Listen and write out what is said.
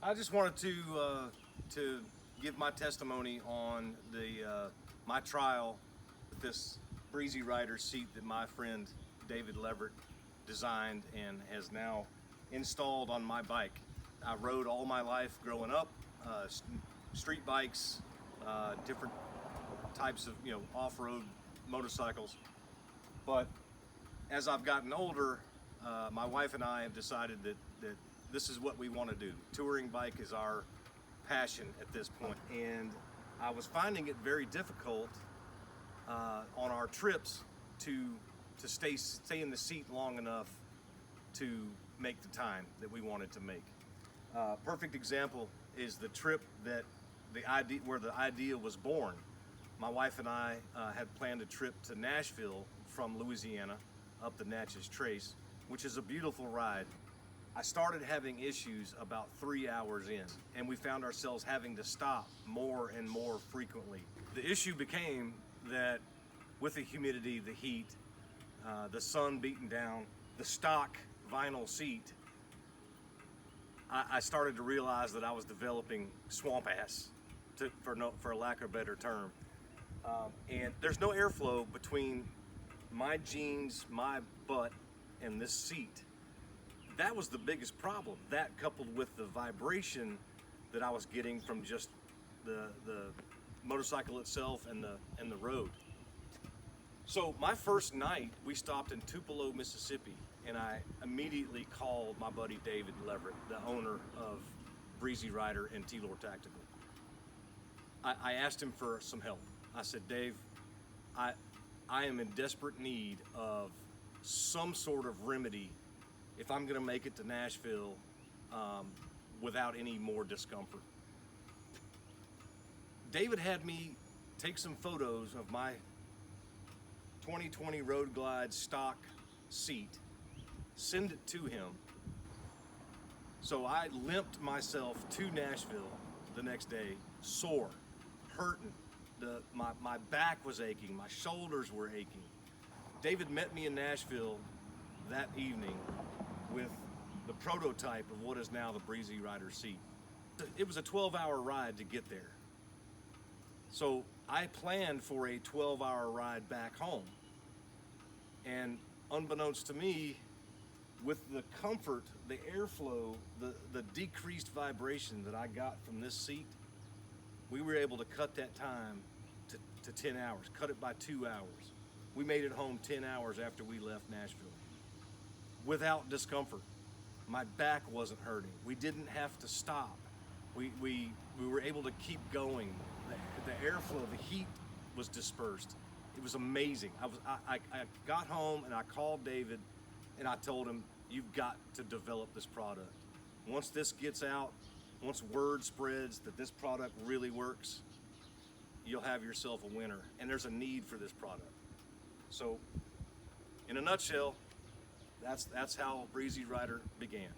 I just wanted to give my testimony on my trial with this Breezy Ryder seat that my friend David Leverett designed and has now installed on my bike. I rode all my life growing up, street bikes, different types of off-road motorcycles. But as I've gotten older, my wife and I have decided that this is what we want to do. Touring bike is our passion at this point, and I was finding it very difficult on our trips to stay in the seat long enough to make the time that we wanted to make. Perfect example is the trip where the idea was born. My wife and I had planned a trip to Nashville from Louisiana up the Natchez Trace, which is a beautiful ride. I started having issues about 3 hours in, and we found ourselves having to stop more and more frequently. The issue became that with the humidity, the heat, the sun beating down, the stock vinyl seat, I started to realize that I was developing swamp ass, for a lack of a better term. And there's no airflow between my jeans, my butt, and this seat. That was the biggest problem. That coupled with the vibration that I was getting from just the motorcycle itself and the road. So my first night, we stopped in Tupelo, Mississippi, and I immediately called my buddy David Leverett, the owner of Breezy Ryder and T-Lore Tactical. I asked him for some help. I said, Dave, I am in desperate need of some sort of remedy if I'm gonna make it to Nashville without any more discomfort. David had me take some photos of my 2020 Road Glide stock seat, send it to him. So I limped myself to Nashville the next day, sore, hurting. My back was aching, my shoulders were aching. David met me in Nashville that evening with the prototype of what is now the Breezy Ryder seat. It was a 12-hour ride to get there. So I planned for a 12-hour ride back home. And unbeknownst to me, with the comfort, the airflow, the decreased vibration that I got from this seat, we were able to cut that time to 10 hours, cut it by 2 hours. We made it home 10 hours after we left Nashville without discomfort. My back wasn't hurting. We didn't have to stop. We were able to keep going. The airflow, the heat was dispersed. It was amazing. I got home and I called David and I told him, you've got to develop this product. Once this gets out, once word spreads that this product really works, you'll have yourself a winner. And there's a need for this product. So, in a nutshell, that's how Breezy Ryder began.